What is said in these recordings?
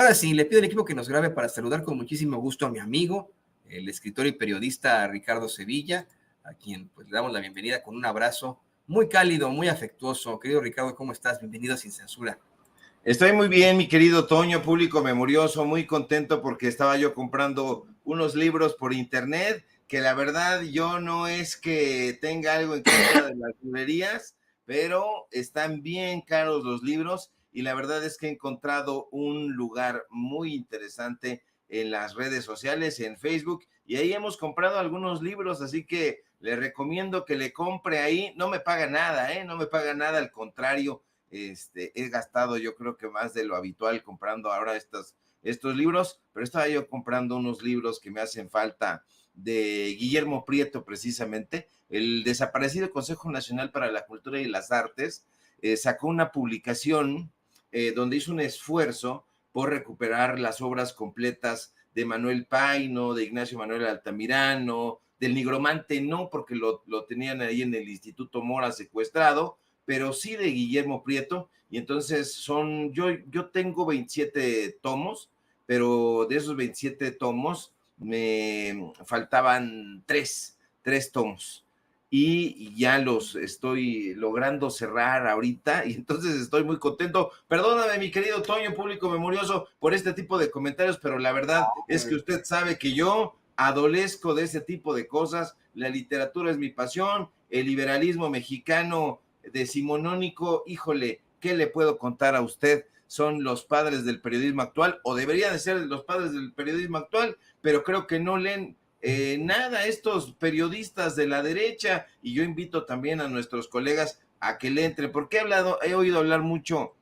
Ahora sí, le pido al equipo que nos grabe para saludar con muchísimo gusto a mi amigo, el escritor y periodista Ricardo Sevilla, a quien pues le damos la bienvenida con un abrazo muy cálido, muy afectuoso. Querido Ricardo, ¿cómo estás? Bienvenido a Sin Censura. Estoy muy bien, mi querido Toño, público memorioso, muy contento porque estaba yo comprando unos libros por internet, que la verdad yo no es que tenga algo en contra de las librerías, pero están bien caros los libros y la verdad es que he encontrado un lugar muy interesante en las redes sociales, en Facebook, y ahí hemos comprado algunos libros, así que le recomiendo que le compre ahí. No me paga nada, no me paga nada, al contrario. He gastado yo creo que más de lo habitual comprando ahora estos libros, pero estaba yo comprando unos libros que me hacen falta de Guillermo Prieto, precisamente, el desaparecido Consejo Nacional para la Cultura y las Artes. Sacó una publicación donde hizo un esfuerzo por recuperar las obras completas de Manuel Paino, de Ignacio Manuel Altamirano, del Nigromante no, porque lo tenían ahí en el Instituto Mora secuestrado, pero sí de Guillermo Prieto, y entonces yo tengo 27 tomos, pero de esos 27 tomos me faltaban tres tomos, y ya los estoy logrando cerrar ahorita, y entonces estoy muy contento. Perdóname, mi querido Toño, público memorioso, por este tipo de comentarios, pero la verdad es que usted sabe que yo adolezco de ese tipo de cosas. La literatura es mi pasión, el liberalismo mexicano decimonónico, híjole, ¿qué le puedo contar a usted? Son los padres del periodismo actual, o deberían de ser los padres del periodismo actual, pero creo que no leen nada estos periodistas de la derecha, y yo invito también a nuestros colegas a que le entren, porque he oído hablar mucho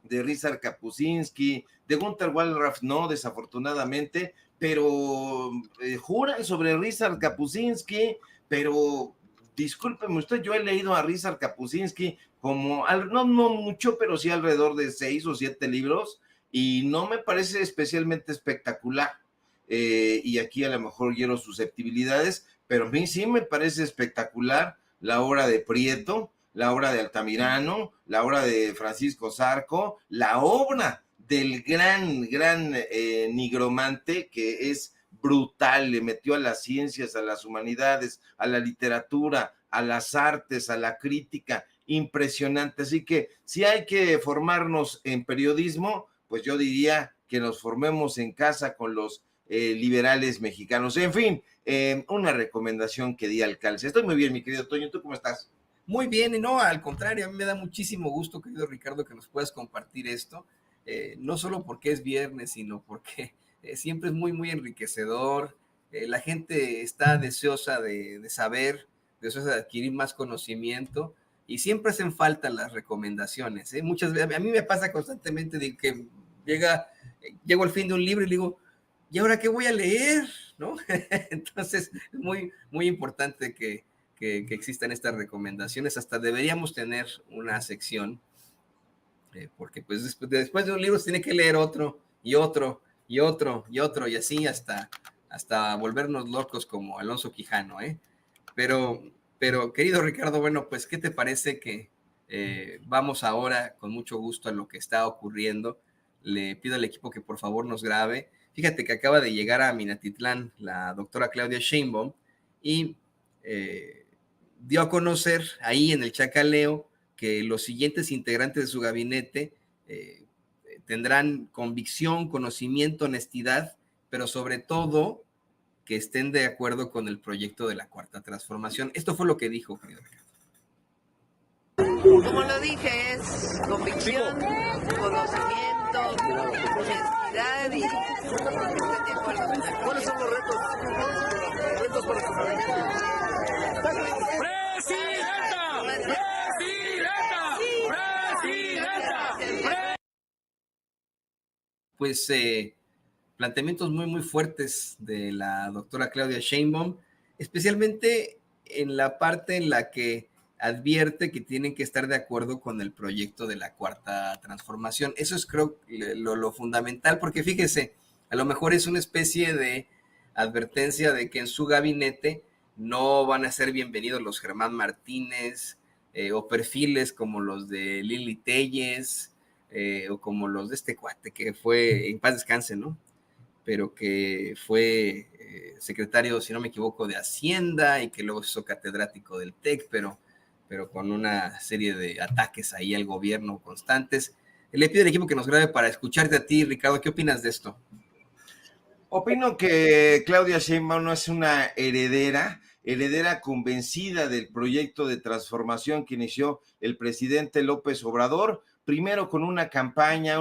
de Ryszard Kapuscinski, de Gunther Wallraff, no, desafortunadamente, pero juran sobre Ryszard Kapuscinski, pero discúlpeme usted, yo he leído a Ryszard Kapuscinski como, no mucho, pero sí alrededor de 6 o 7 libros, y no me parece especialmente espectacular. Y aquí a lo mejor hiero susceptibilidades, pero a mí sí me parece espectacular la obra de Prieto, la obra de Altamirano, la obra de Francisco Zarco, la obra del gran nigromante, que es brutal, le metió a las ciencias, a las humanidades, a la literatura, a las artes, a la crítica, impresionante. Así que si hay que formarnos en periodismo, pues yo diría que nos formemos en casa con los liberales mexicanos. En fin, una recomendación que di al calce. Estoy muy bien, mi querido Toño, ¿tú cómo estás? Muy bien, y no, al contrario, a mí me da muchísimo gusto, querido Ricardo, que nos puedas compartir esto, no solo porque es viernes, sino porque siempre es muy, muy enriquecedor. La gente está deseosa de saber, deseosa de adquirir más conocimiento, y siempre hacen falta las recomendaciones. Muchas veces, a mí me pasa constantemente de que llego al fin de un libro y digo, ¿y ahora qué voy a leer? ¿No? Entonces, es muy, muy importante que existan estas recomendaciones. Hasta deberíamos tener una sección, porque pues después de un libro se tiene que leer otro y otro y otro y otro, y así hasta volvernos locos como Alonso Quijano, ¿eh? Pero querido Ricardo, bueno, pues ¿qué te parece que vamos ahora con mucho gusto a lo que está ocurriendo? Le pido al equipo que por favor nos grabe. Fíjate que acaba de llegar a Minatitlán la doctora Claudia Sheinbaum y dio a conocer ahí en el Chacaleo que los siguientes integrantes de su gabinete tendrán convicción, conocimiento, honestidad, pero sobre todo que estén de acuerdo con el proyecto de la Cuarta Transformación. Esto fue lo que dijo, querido Ricardo. Como lo dije, es convicción, conocimiento, honestidad y estén de acuerdo. ¿Cuáles son los retos para su gabinete? Pues planteamientos muy, muy fuertes de la doctora Claudia Sheinbaum, especialmente en la parte en la que advierte que tienen que estar de acuerdo con el proyecto de la Cuarta Transformación. Eso es, creo, lo fundamental, porque fíjese, a lo mejor es una especie de advertencia de que en su gabinete no van a ser bienvenidos los Germán Martínez o perfiles como los de Lili Telles o como los de este cuate que fue, en paz descanse, ¿no? Pero que fue secretario, si no me equivoco, de Hacienda y que luego se hizo catedrático del TEC, pero con una serie de ataques ahí al gobierno constantes. Le pido al equipo que nos grabe para escucharte a ti, Ricardo. ¿Qué opinas de esto? Opino que Claudia Sheinbaum no es una heredera convencida del proyecto de transformación que inició el presidente López Obrador, primero con una campaña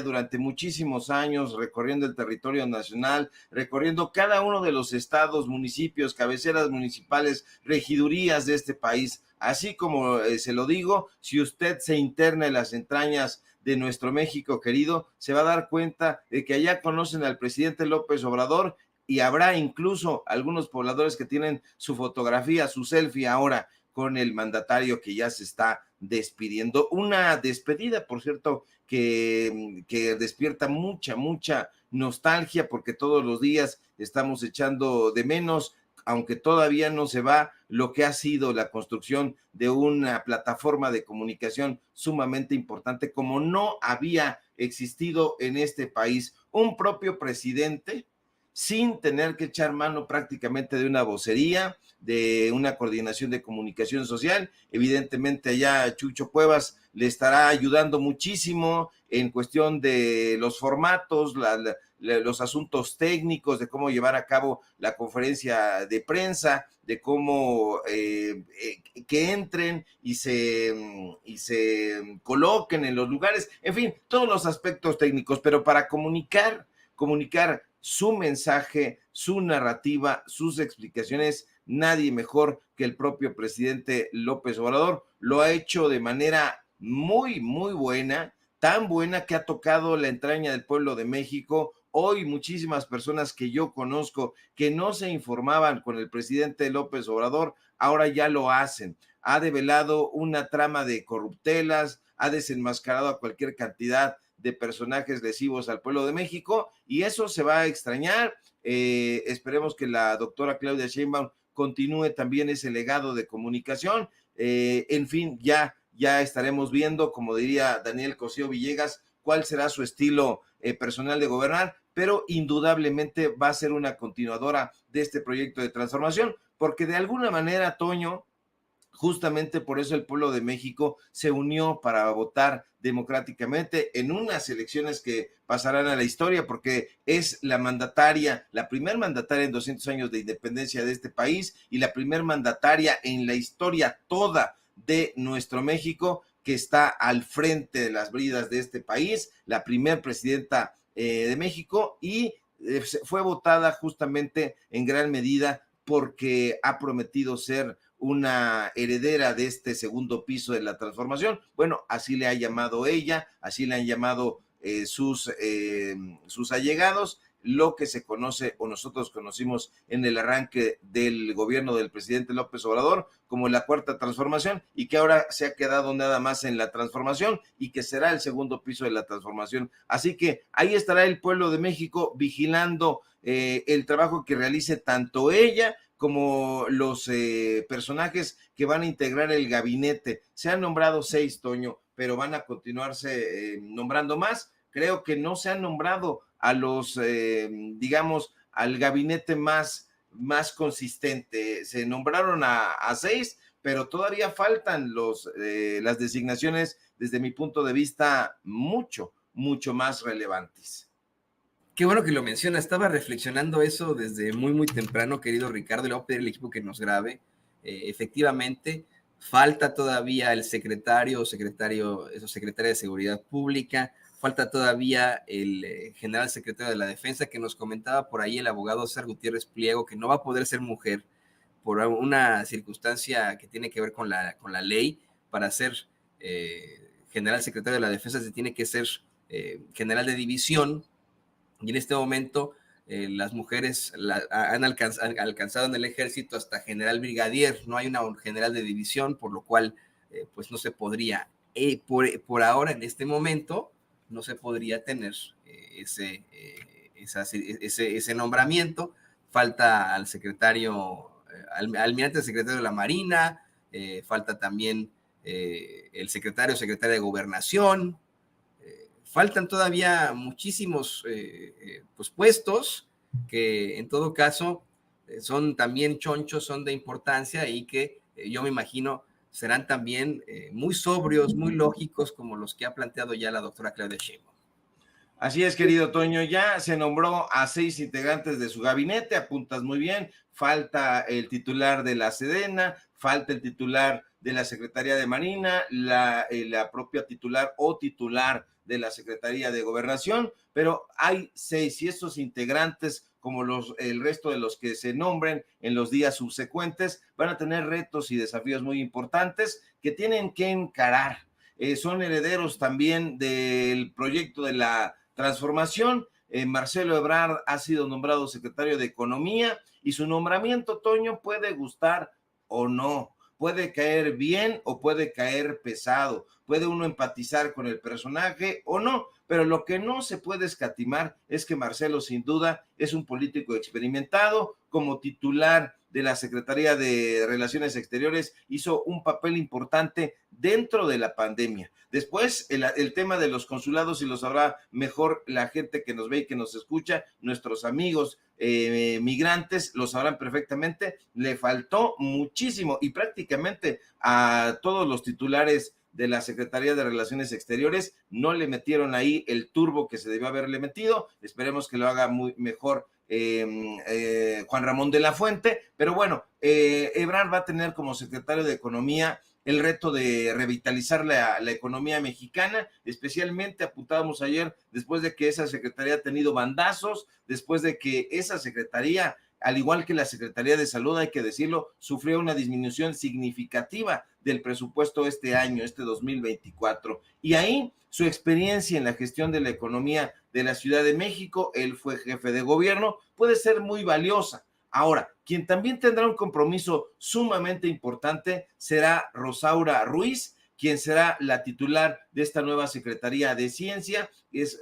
durante muchísimos años, recorriendo el territorio nacional, recorriendo cada uno de los estados, municipios, cabeceras municipales, regidurías de este país. Así como se lo digo, si usted se interna en las entrañas de nuestro México querido, se va a dar cuenta de que allá conocen al presidente López Obrador y habrá incluso algunos pobladores que tienen su fotografía, su selfie ahora con el mandatario que ya se está despidiendo. Una despedida, por cierto, que despierta mucha nostalgia porque todos los días estamos echando de menos, aunque todavía no se va, lo que ha sido la construcción de una plataforma de comunicación sumamente importante, como no había existido en este país. Un propio presidente sin tener que echar mano prácticamente de una vocería, de una coordinación de comunicación social. Evidentemente allá Chucho Cuevas le estará ayudando muchísimo en cuestión de los formatos, los asuntos técnicos, de cómo llevar a cabo la conferencia de prensa, de cómo que entren y se coloquen en los lugares, en fin, todos los aspectos técnicos, pero para comunicar su mensaje, su narrativa, sus explicaciones, nadie mejor que el propio presidente López Obrador. Lo ha hecho de manera muy buena, tan buena que ha tocado la entraña del pueblo de México. Hoy muchísimas personas que yo conozco que no se informaban con el presidente López Obrador, ahora ya lo hacen. Ha develado una trama de corruptelas, ha desenmascarado a cualquier cantidad de personajes lesivos al pueblo de México, y eso se va a extrañar. Esperemos que la doctora Claudia Sheinbaum continúe también ese legado de comunicación. En fin, ya estaremos viendo, como diría Daniel Cosío Villegas, cuál será su estilo personal de gobernar, pero indudablemente va a ser una continuadora de este proyecto de transformación, porque de alguna manera, Toño, justamente por eso el pueblo de México se unió para votar democráticamente en unas elecciones que pasarán a la historia, porque es la primer mandataria en 200 años de independencia de este país y la primer mandataria en la historia toda de nuestro México que está al frente de las bridas de este país, la primer presidenta de México, y fue votada justamente en gran medida porque ha prometido ser una heredera de este segundo piso de la transformación. Bueno, así le ha llamado ella, así le han llamado sus allegados, lo que se conoce o nosotros conocimos en el arranque del gobierno del presidente López Obrador como la cuarta transformación, y que ahora se ha quedado nada más en la transformación y que será el segundo piso de la transformación. Así que ahí estará el pueblo de México vigilando el trabajo que realice tanto ella como los personajes que van a integrar el gabinete. Se han nombrado 6, Toño, pero van a continuarse nombrando más. Creo que no se han nombrado a los, digamos, al gabinete más consistente. Se nombraron a 6, pero todavía faltan las designaciones, desde mi punto de vista, mucho más relevantes. Qué bueno que lo menciona. Estaba reflexionando eso desde muy temprano, querido Ricardo, y le voy a pedir al equipo que nos grabe. Efectivamente, falta todavía el secretaria de Seguridad Pública, falta todavía el general secretario de la Defensa, que nos comentaba por ahí el abogado César Gutiérrez Pliego, que no va a poder ser mujer por una circunstancia que tiene que ver con la ley. Para ser general secretario de la Defensa se tiene que ser general de división, y en este momento las mujeres han alcanzado en el ejército hasta general brigadier. No hay una general de división, por lo cual pues no se podría, por ahora, en este momento, no se podría tener ese nombramiento. Falta al secretario, almirante secretario de la Marina, falta también el secretaria de Gobernación, faltan todavía muchísimos pues puestos que en todo caso son también chonchos, son de importancia y que yo me imagino serán también muy sobrios, muy lógicos, como los que ha planteado ya la doctora Claudia Sheinbaum. Así es, querido Toño, ya se nombró a 6 integrantes de su gabinete, apuntas muy bien, falta el titular de la Sedena, falta el titular de la Secretaría de Marina, la propia titular o titular de la Secretaría de Gobernación, pero hay 6 y estos integrantes, como el resto de los que se nombren en los días subsecuentes, van a tener retos y desafíos muy importantes que tienen que encarar. Son herederos también del proyecto de la transformación. Marcelo Ebrard ha sido nombrado secretario de Economía y su nombramiento, Toño, puede gustar o no, puede caer bien o puede caer pesado, puede uno empatizar con el personaje o no, pero lo que no se puede escatimar es que Marcelo sin duda es un político experimentado. Como titular de la Secretaría de Relaciones Exteriores hizo un papel importante dentro de la pandemia. Después, el tema de los consulados, y lo sabrá mejor la gente que nos ve y que nos escucha, nuestros amigos migrantes lo sabrán perfectamente, le faltó muchísimo y prácticamente a todos los titulares de la Secretaría de Relaciones Exteriores no le metieron ahí el turbo que se debió haberle metido. Esperemos que lo haga muy mejor Juan Ramón de la Fuente, pero bueno, Ebrard va a tener como secretario de Economía el reto de revitalizar la economía mexicana, especialmente apuntábamos ayer, después de que esa secretaría ha tenido bandazos, después de que esa secretaría, al igual que la Secretaría de Salud, hay que decirlo, sufrió una disminución significativa del presupuesto este año, este 2024. Y ahí su experiencia en la gestión de la economía de la Ciudad de México, él fue jefe de gobierno, puede ser muy valiosa. Ahora, quien también tendrá un compromiso sumamente importante será Rosaura Ruiz, quien será la titular de esta nueva Secretaría de Ciencia. Es,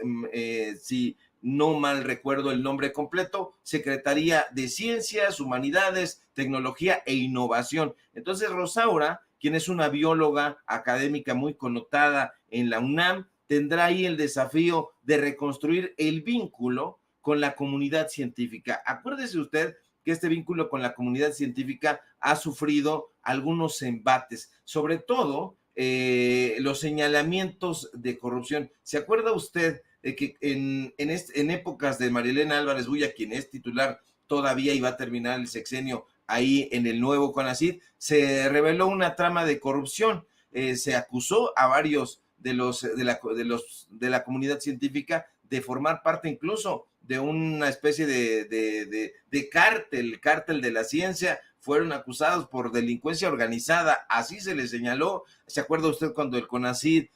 si no mal recuerdo el nombre completo, Secretaría de Ciencias, Humanidades, Tecnología e Innovación. Entonces, Rosaura, quien es una bióloga académica muy connotada en la UNAM, tendrá ahí el desafío de reconstruir el vínculo con la comunidad científica. Acuérdese usted que este vínculo con la comunidad científica ha sufrido algunos embates, sobre todo los señalamientos de corrupción. ¿Se acuerda usted de que en épocas de Marilena Álvarez Bulla, quien es titular todavía y va a terminar el sexenio ahí en el nuevo CONACYT, se reveló una trama de corrupción? Se acusó a varios de la comunidad científica de formar parte incluso de una especie de cártel de la ciencia. Fueron acusados por delincuencia organizada, así se les señaló. ¿Se acuerda usted cuando el CONACYT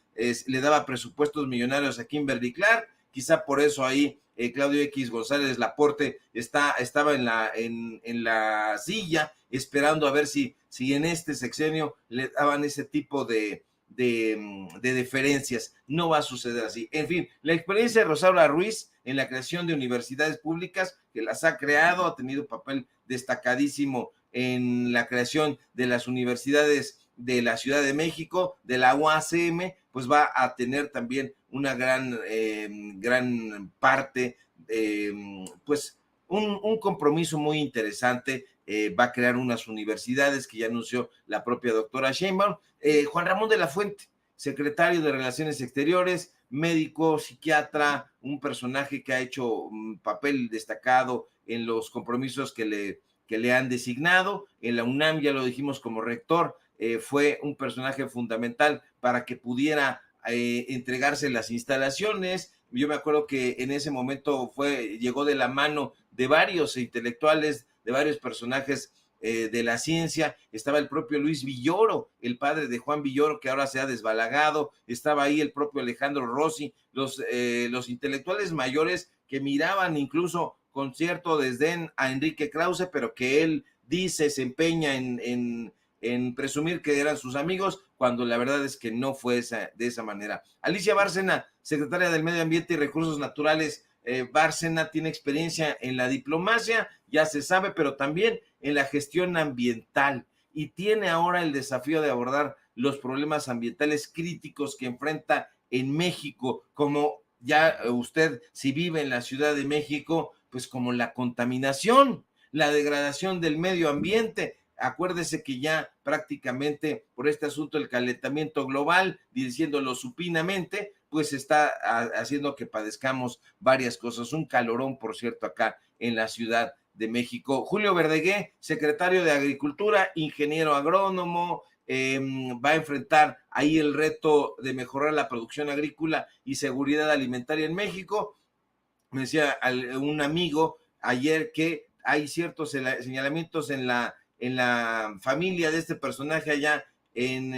le daba presupuestos millonarios a Kimberly Clark? Quizá por eso ahí Claudio X González Laporte estaba en la silla esperando a ver si en este sexenio le daban ese tipo de deferencias. No va a suceder así. En fin, la experiencia de Rosaura Ruiz en la creación de universidades públicas, que las ha creado, ha tenido un papel destacadísimo en la creación de las universidades de la Ciudad de México, de la UACM, pues va a tener también una gran parte, pues un compromiso muy interesante. Va a crear unas universidades que ya anunció la propia doctora Sheinbaum. Juan Ramón de la Fuente, secretario de Relaciones Exteriores, médico, psiquiatra, un personaje que ha hecho un papel destacado en los compromisos que le han designado. En la UNAM, ya lo dijimos, como rector, fue un personaje fundamental para que pudiera entregarse las instalaciones. Yo me acuerdo que en ese momento llegó de la mano de varios intelectuales, de varios personajes de la ciencia. Estaba el propio Luis Villoro, el padre de Juan Villoro, que ahora se ha desbalagado. Estaba ahí el propio Alejandro Rossi, los intelectuales mayores que miraban incluso con cierto desdén a Enrique Krause, pero que él se empeña en presumir que eran sus amigos, cuando la verdad es que no fue de esa manera. Alicia Bárcena, secretaria del Medio Ambiente y Recursos Naturales. Bárcena tiene experiencia en la diplomacia, ya se sabe, pero también en la gestión ambiental, y tiene ahora el desafío de abordar los problemas ambientales críticos que enfrenta en México, como ya usted, si vive en la Ciudad de México, pues como la contaminación, la degradación del medio ambiente. Acuérdese que ya prácticamente por este asunto del calentamiento global, diciéndolo supinamente, pues está haciendo que padezcamos varias cosas. Un calorón, por cierto, acá en la Ciudad de México. Julio Verdegué, secretario de Agricultura, ingeniero agrónomo, va a enfrentar ahí el reto de mejorar la producción agrícola y seguridad alimentaria en México. Me decía un amigo ayer que hay ciertos señalamientos en la familia de este personaje allá en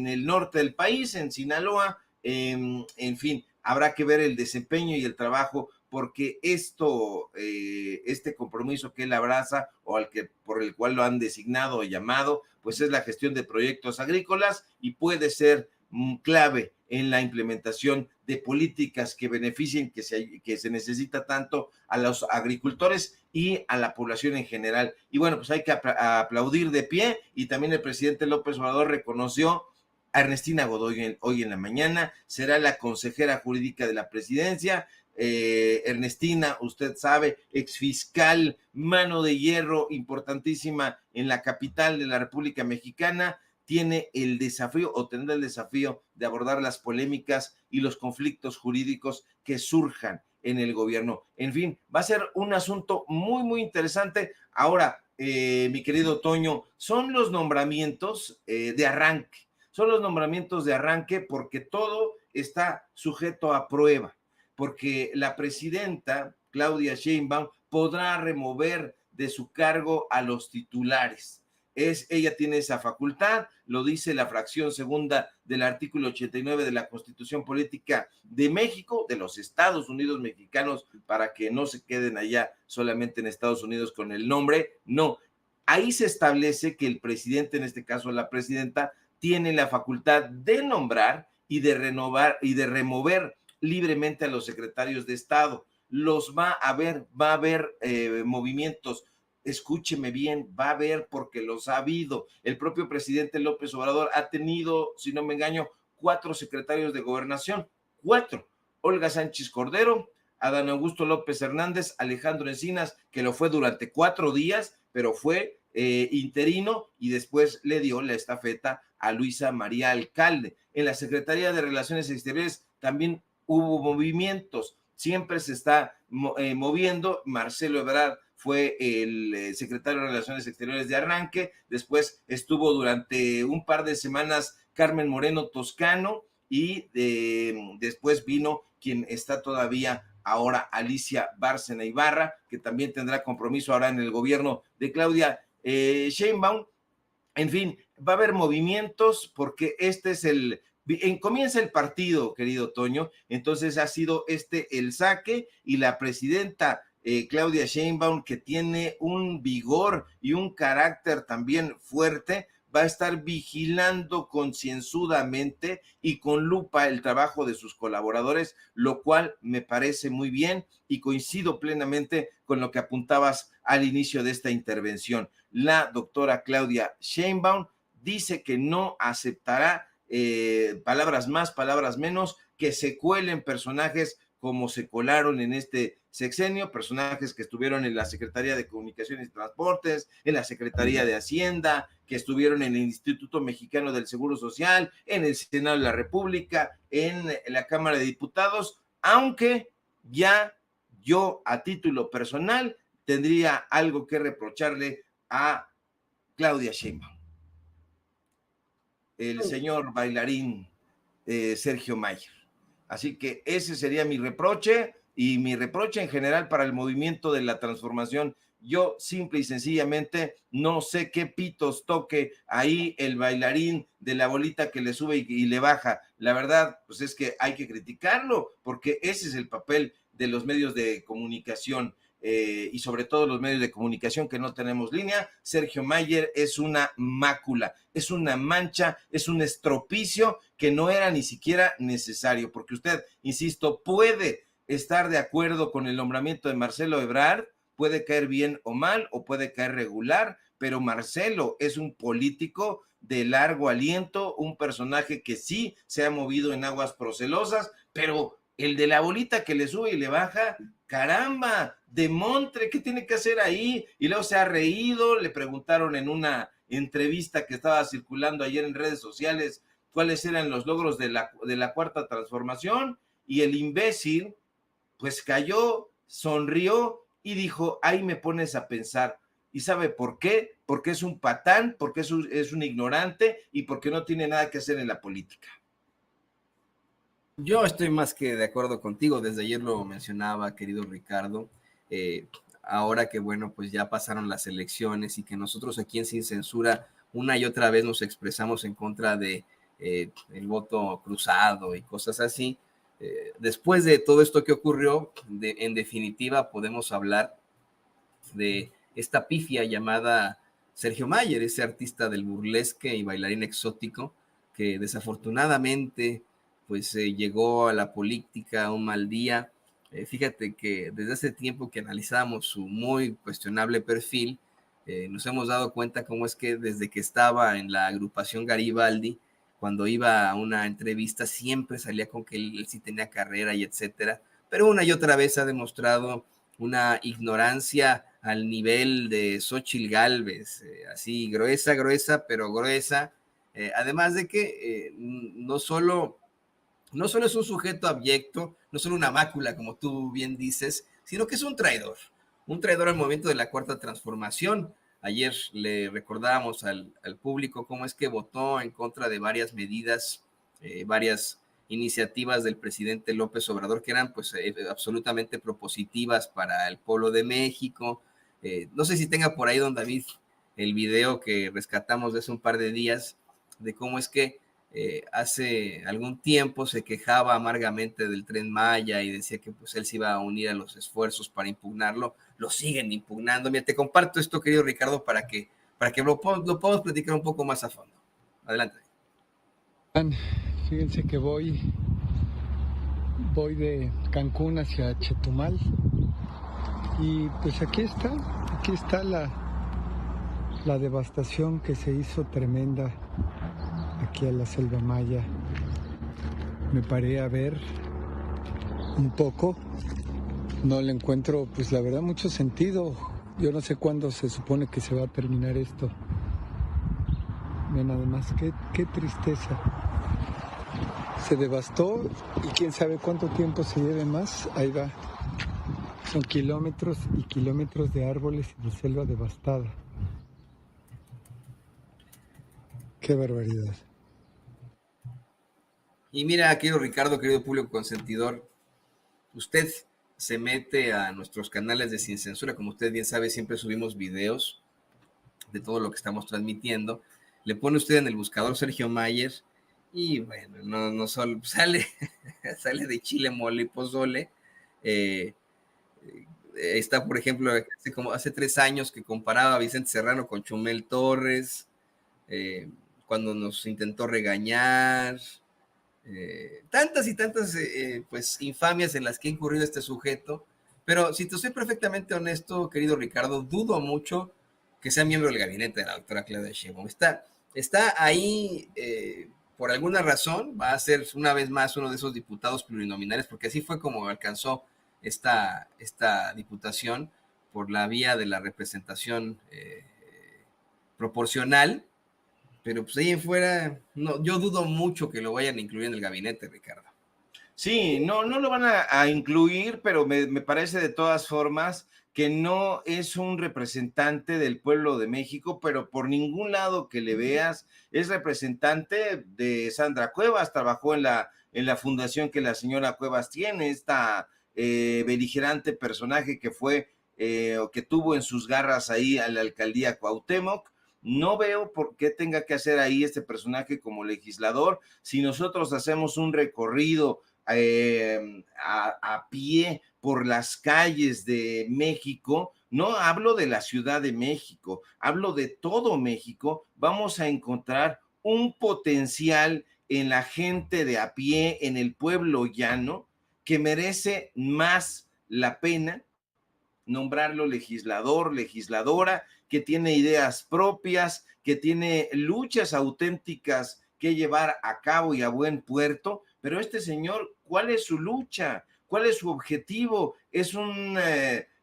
el norte del país, en Sinaloa. En fin, habrá que ver el desempeño y el trabajo, porque este compromiso que él abraza o por el cual lo han designado o llamado, pues es la gestión de proyectos agrícolas y puede ser clave en la implementación de políticas que beneficien, que se necesita tanto a los agricultores y a la población en general. Y bueno, pues hay que aplaudir de pie, y también el presidente López Obrador reconoció a Ernestina Godoy hoy en la mañana, será la consejera jurídica de la presidencia. Ernestina, usted sabe, exfiscal, mano de hierro importantísima en la capital de la República Mexicana, tiene el desafío o tendrá el desafío de abordar las polémicas y los conflictos jurídicos que surjan en el gobierno. En fin, va a ser un asunto muy, muy interesante. Ahora, mi querido Toño, son los nombramientos de arranque. Son los nombramientos de arranque porque todo está sujeto a prueba, porque la presidenta Claudia Sheinbaum podrá remover de su cargo a los titulares. Ella tiene esa facultad, lo dice la fracción segunda del artículo 89 de la Constitución Política de México, de los Estados Unidos mexicanos, para que no se queden allá solamente en Estados Unidos con el nombre. No, ahí se establece que el presidente, en este caso la presidenta, tiene la facultad de nombrar y de renovar y de remover libremente a los secretarios de Estado. Los va a haber movimientos. Escúcheme bien, va a haber, porque los ha habido. El propio presidente López Obrador ha tenido, si no me engaño, 4 secretarios de gobernación, 4. Olga Sánchez Cordero, Adán Augusto López Hernández, Alejandro Encinas, que lo fue durante 4 días, pero fue interino, y después le dio la estafeta a Luisa María Alcalde. En la Secretaría de Relaciones Exteriores también hubo movimientos, siempre se está moviendo. Marcelo Ebrard fue el secretario de Relaciones Exteriores de arranque, después estuvo durante un par de semanas Carmen Moreno Toscano, y después vino quien está todavía ahora, Alicia Bárcena Ibarra, que también tendrá compromiso ahora en el gobierno de Claudia Sheinbaum. En fin, va a haber movimientos porque comienza el partido, querido Toño. Entonces ha sido el saque, y la presidenta Claudia Sheinbaum, que tiene un vigor y un carácter también fuerte, va a estar vigilando concienzudamente y con lupa el trabajo de sus colaboradores, lo cual me parece muy bien, y coincido plenamente con lo que apuntabas al inicio de esta intervención. La doctora Claudia Sheinbaum dice que no aceptará palabras más, palabras menos, que se cuelen personajes como se colaron en este sexenio, personajes que estuvieron en la Secretaría de Comunicaciones y Transportes, en la Secretaría de Hacienda, que estuvieron en el Instituto Mexicano del Seguro Social, en el Senado de la República, en la Cámara de Diputados, aunque ya yo, a título personal, tendría algo que reprocharle a Claudia Sheinbaum. El señor bailarín Sergio Mayer. Así que ese sería mi reproche, y mi reproche en general para el movimiento de la transformación. Yo simple y sencillamente no sé qué pitos toque ahí el bailarín de la bolita que le sube y le baja. La verdad, pues es que hay que criticarlo, porque ese es el papel de los medios de comunicación, y sobre todo los medios de comunicación que no tenemos línea. Sergio Mayer es una mácula, es una mancha, es un estropicio que no era ni siquiera necesario, porque usted, insisto, puede estar de acuerdo con el nombramiento de Marcelo Ebrard, puede caer bien o mal, o puede caer regular, pero Marcelo es un político de largo aliento, un personaje que sí se ha movido en aguas procelosas, pero el de la bolita que le sube y le baja, caramba, Demontre, ¿qué tiene que hacer ahí? Y luego se ha reído, le preguntaron en una entrevista que estaba circulando ayer en redes sociales cuáles eran los logros de la cuarta transformación, y el imbécil pues cayó, sonrió y dijo, ahí me pones a pensar. ¿Y sabe por qué? Porque es un patán, porque es un ignorante y porque no tiene nada que hacer en la política. Yo estoy más que de acuerdo contigo, desde ayer lo mencionaba, querido Ricardo, ahora que bueno, pues ya pasaron las elecciones y que nosotros aquí en Sin Censura una y otra vez nos expresamos en contra de el voto cruzado y cosas así, después de todo esto que ocurrió, en definitiva podemos hablar de esta pifia llamada Sergio Mayer, ese artista del burlesque y bailarín exótico que desafortunadamente pues llegó a la política un mal día. Fíjate que desde hace tiempo que analizábamos su muy cuestionable perfil, nos hemos dado cuenta cómo es que desde que estaba en la agrupación Garibaldi, cuando iba a una entrevista siempre salía con que él sí tenía carrera y etcétera, pero una y otra vez ha demostrado una ignorancia al nivel de Xóchitl Gálvez, así gruesa, pero gruesa, además de que no solo es un sujeto abyecto, no solo una mácula, como tú bien dices, sino que es un traidor al movimiento de la Cuarta Transformación. Ayer le recordábamos al público cómo es que votó en contra de varias medidas, varias iniciativas del presidente López Obrador que eran pues absolutamente propositivas para el pueblo de México. No sé si tenga por ahí, don David, el video que rescatamos de hace un par de días de cómo es que hace algún tiempo se quejaba amargamente del Tren Maya y decía que pues él se iba a unir a los esfuerzos para impugnarlo. Lo siguen impugnando. Mira, te comparto esto, querido Ricardo, para que lo podamos platicar un poco más a fondo. Adelante. Fíjense que voy de Cancún hacia Chetumal y pues aquí está la devastación que se hizo tremenda aquí a la selva maya. Me paré a ver un poco, no le encuentro pues la verdad mucho sentido. Yo no sé cuándo se supone que se va a terminar esto. Ven, además, qué tristeza. Se devastó y quién sabe cuánto tiempo se lleve más. Ahí va. Son kilómetros y kilómetros de árboles y de selva devastada. Qué barbaridad. Y mira, querido Ricardo, querido público consentidor, usted se mete a nuestros canales de Sin Censura, como usted bien sabe, siempre subimos videos de todo lo que estamos transmitiendo. Le pone usted en el buscador Sergio Mayer y bueno, no solo sale de chile, mole y pozole. Está, por ejemplo, hace 3 años que comparaba a Vicente Serrano con Chumel Torres, cuando nos intentó regañar, tantas y tantas pues infamias en las que ha incurrido este sujeto. Pero si te soy perfectamente honesto, querido Ricardo, dudo mucho que sea miembro del gabinete de la doctora Claudia Sheinbaum. Está ahí por alguna razón, va a ser una vez más uno de esos diputados plurinominales, porque así fue como alcanzó esta diputación, por la vía de la representación proporcional, pero pues ahí en fuera, no, yo dudo mucho que lo vayan a incluir en el gabinete, Ricardo. Sí, no lo van a incluir, pero me parece de todas formas que no es un representante del pueblo de México, pero por ningún lado que le veas es representante de Sandra Cuevas. Trabajó en la fundación que la señora Cuevas tiene, esta beligerante personaje que fue o que tuvo en sus garras ahí a la alcaldía Cuauhtémoc. No veo por qué tenga que hacer ahí este personaje como legislador. Si nosotros hacemos un recorrido a pie por las calles de México, no hablo de la Ciudad de México, hablo de todo México, vamos a encontrar un potencial en la gente de a pie, en el pueblo llano, que merece más la pena nombrarlo legislador, legisladora, que tiene ideas propias, que tiene luchas auténticas que llevar a cabo y a buen puerto, pero este señor ¿cuál es su lucha? ¿Cuál es su objetivo?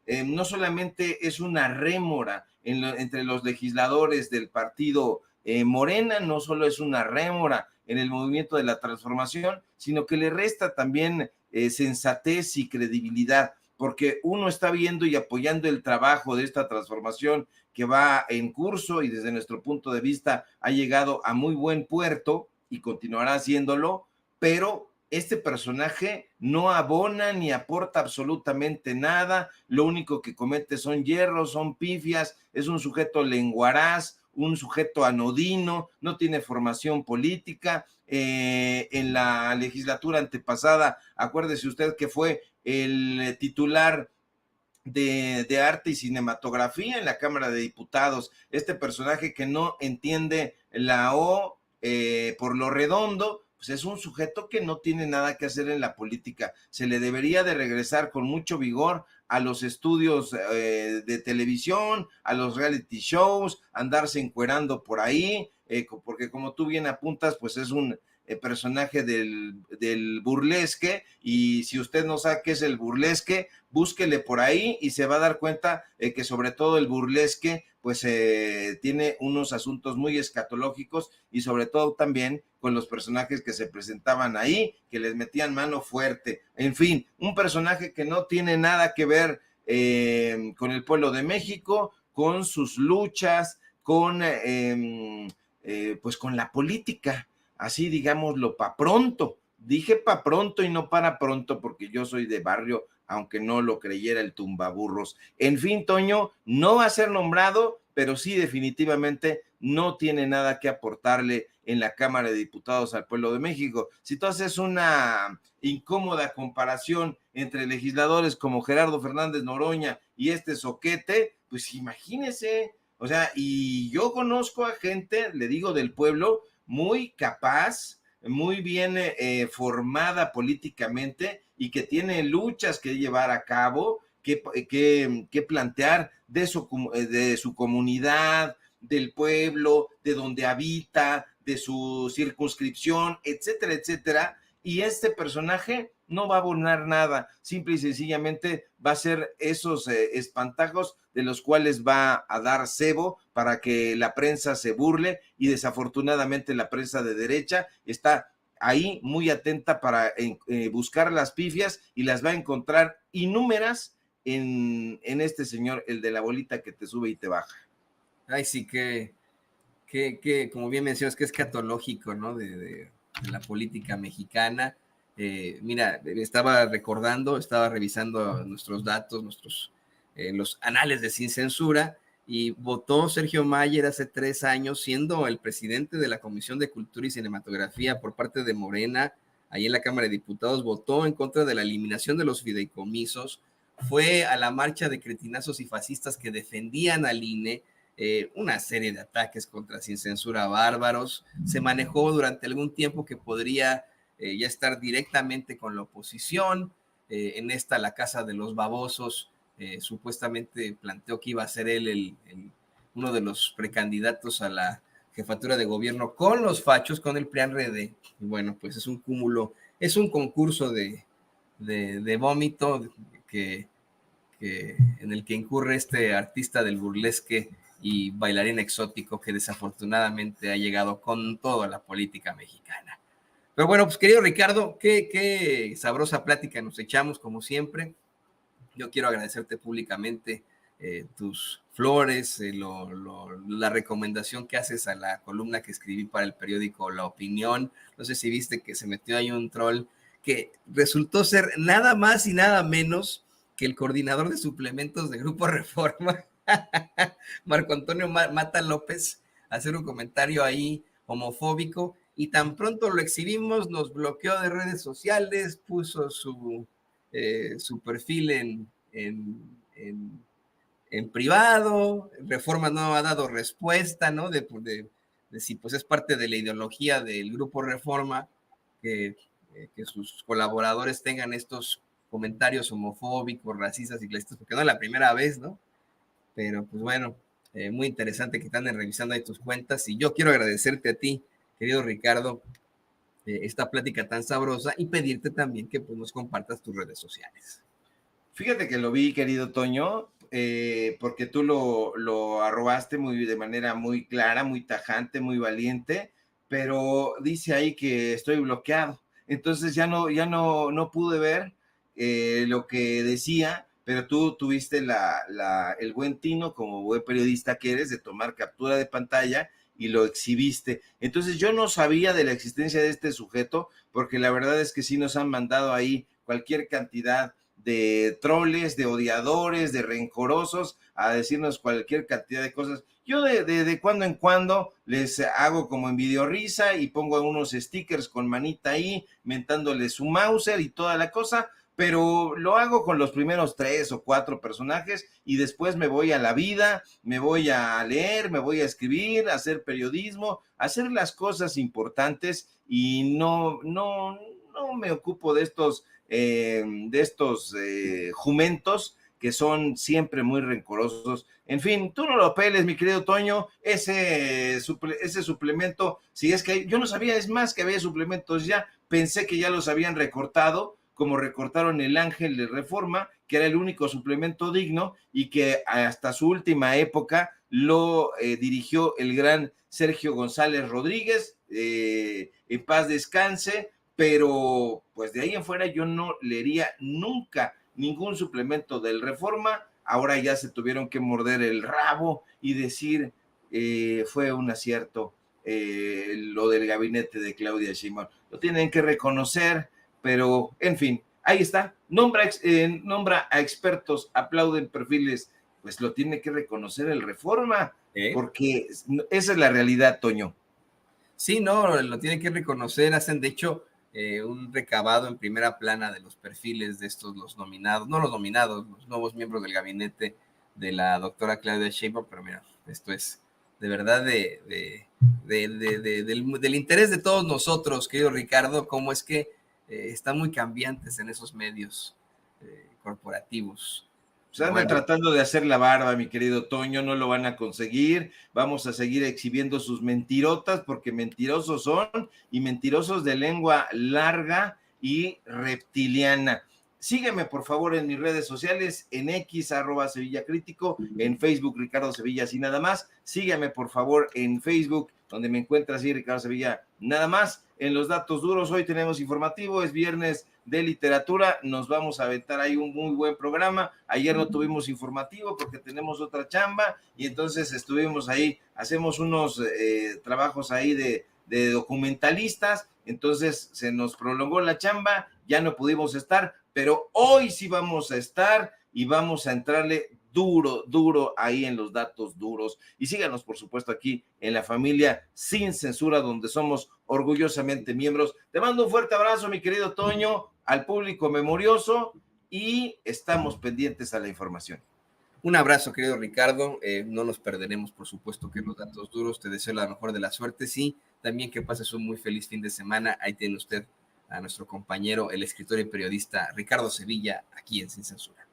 No solamente es una rémora entre los legisladores del partido Morena, no solo es una rémora en el movimiento de la transformación, sino que le resta también sensatez y credibilidad, porque uno está viendo y apoyando el trabajo de esta transformación que va en curso y desde nuestro punto de vista ha llegado a muy buen puerto y continuará haciéndolo, pero este personaje no abona ni aporta absolutamente nada, lo único que comete son hierros, son pifias, es un sujeto lenguaraz, un sujeto anodino, no tiene formación política. En la legislatura antepasada, acuérdese usted que fue el titular de arte y cinematografía en la Cámara de Diputados, este personaje que no entiende la O por lo redondo, pues es un sujeto que no tiene nada que hacer en la política. Se le debería de regresar con mucho vigor a los estudios de televisión, a los reality shows, andarse encuerando por ahí, porque como tú bien apuntas, pues es un personaje del burlesque, y si usted no sabe qué es el burlesque, búsquele por ahí y se va a dar cuenta que sobre todo el burlesque pues tiene unos asuntos muy escatológicos y sobre todo también con los personajes que se presentaban ahí, que les metían mano fuerte. En fin, un personaje que no tiene nada que ver con el pueblo de México, con sus luchas, pues con la política, así digámoslo, pa' pronto. Dije pa' pronto y no para pronto porque yo soy de barrio, aunque no lo creyera el tumbaburros. En fin, Toño, no va a ser nombrado, pero sí definitivamente no tiene nada que aportarle en la Cámara de Diputados al pueblo de México. Si tú haces una incómoda comparación entre legisladores como Gerardo Fernández Noroña y este soquete, pues imagínese, o sea, y yo conozco a gente, le digo, del pueblo, muy capaz, muy bien formada políticamente y que tiene luchas que llevar a cabo, que plantear de su comunidad, del pueblo, de donde habita, de su circunscripción, etcétera, etcétera. Y este personaje no va a abonar nada, simple y sencillamente va a ser esos espantajos de los cuales va a dar cebo para que la prensa se burle, y desafortunadamente la prensa de derecha está ahí muy atenta para buscar las pifias y las va a encontrar innúmeras en este señor, el de la bolita que te sube y te baja. Ay, sí, que como bien mencionas, que es catológico, ¿no? De la política mexicana. Mira, estaba revisando nuestros datos, los anales de Sin Censura, y votó Sergio Mayer hace 3 años, siendo el presidente de la Comisión de Cultura y Cinematografía por parte de Morena, ahí en la Cámara de Diputados, votó en contra de la eliminación de los fideicomisos, fue a la marcha de cretinazos y fascistas que defendían al INE, una serie de ataques contra Sin Censura bárbaros. Se manejó durante algún tiempo que podría ya estar directamente con la oposición. En la Casa de los Babosos, supuestamente planteó que iba a ser él uno de los precandidatos a la jefatura de gobierno con los fachos, con el PRIAN-RD. Y bueno, pues es un cúmulo, es un concurso de vómito en el que incurre este artista del burlesque y bailarín exótico que desafortunadamente ha llegado con toda la política mexicana. Pero bueno, pues querido Ricardo, qué sabrosa plática nos echamos como siempre. Yo quiero agradecerte públicamente tus flores, la recomendación que haces a la columna que escribí para el periódico La Opinión. No sé si viste que se metió ahí un troll que resultó ser nada más y nada menos que el coordinador de suplementos de Grupo Reforma, Marco Antonio Mata López, hacer un comentario ahí homofóbico, y tan pronto lo exhibimos, nos bloqueó de redes sociales, puso su perfil en privado. Reforma no ha dado respuesta, ¿no? De si pues es parte de la ideología del Grupo Reforma que sus colaboradores tengan estos comentarios homofóbicos, racistas y clasistas, porque no es la primera vez, ¿no? Pero pues bueno, muy interesante que están revisando ahí tus cuentas, y yo quiero agradecerte a ti, querido Ricardo, esta plática tan sabrosa y pedirte también que pues, nos compartas tus redes sociales. Fíjate que lo vi, querido Toño, porque tú lo arrobaste de manera muy clara, muy tajante, muy valiente, pero dice ahí que estoy bloqueado. Entonces ya no pude ver lo que decía, pero tú tuviste el buen tino, como buen periodista que eres, de tomar captura de pantalla y lo exhibiste. Entonces yo no sabía de la existencia de este sujeto, porque la verdad es que sí nos han mandado ahí cualquier cantidad de troles, de odiadores, de rencorosos, a decirnos cualquier cantidad de cosas. Yo de cuando en cuando les hago como en videorrisa y pongo unos stickers con manita ahí, mentándole su Mauser y toda la cosa, pero lo hago con los primeros 3 o 4 personajes y después me voy a la vida, me voy a leer, me voy a escribir, a hacer periodismo, a hacer las cosas importantes y no me ocupo de estos jumentos que son siempre muy rencorosos. En fin, tú no lo peles, mi querido Toño, ese suplemento, si es que yo no sabía, es más que había suplementos ya, pensé que ya los habían recortado, como recortaron el Ángel de Reforma, que era el único suplemento digno y que hasta su última época lo dirigió el gran Sergio González Rodríguez, en paz descanse, pero pues de ahí en fuera yo no leería nunca ningún suplemento del Reforma. Ahora ya se tuvieron que morder el rabo y decir fue un acierto lo del gabinete de Claudia Sheinbaum. Lo tienen que reconocer, pero en fin, ahí está. Nombra a expertos, aplauden perfiles, pues lo tiene que reconocer el Reforma, porque esa es la realidad, Toño. Sí, no, lo tiene que reconocer. Hacen, de hecho, un recabado en primera plana de los perfiles de estos, los nominados, no los nominados, los nuevos miembros del gabinete de la doctora Claudia Sheinbaum, pero mira, esto es de verdad del interés de todos nosotros, querido Ricardo, cómo es que están muy cambiantes en esos medios corporativos. Pues andan tratando de hacer la barba, mi querido Toño, no lo van a conseguir. Vamos a seguir exhibiendo sus mentirotas porque mentirosos son y mentirosos de lengua larga y reptiliana. Sígueme, por favor, en mis redes sociales, en X, @SevillaCrítico, en Facebook, Ricardo Sevilla, así nada más. Sígueme, por favor, en Facebook, donde me encuentras así, Ricardo Sevilla, nada más. En los datos duros, hoy tenemos informativo, es viernes de literatura, nos vamos a aventar ahí un muy buen programa. Ayer no tuvimos informativo porque tenemos otra chamba y entonces estuvimos ahí, hacemos unos trabajos ahí de documentalistas, entonces se nos prolongó la chamba, ya no pudimos estar, pero hoy sí vamos a estar y vamos a entrarle duro ahí en los datos duros. Y síganos, por supuesto, aquí en la familia Sin Censura, donde somos orgullosamente miembros. Te mando un fuerte abrazo, mi querido Toño, al público memorioso y estamos pendientes a la información. Un abrazo, querido Ricardo. No nos perderemos, por supuesto, que los datos duros. Te deseo la mejor de la suerte. Sí, también que pases un muy feliz fin de semana. Ahí tiene usted a nuestro compañero, el escritor y periodista Ricardo Sevilla, aquí en Sin Censura.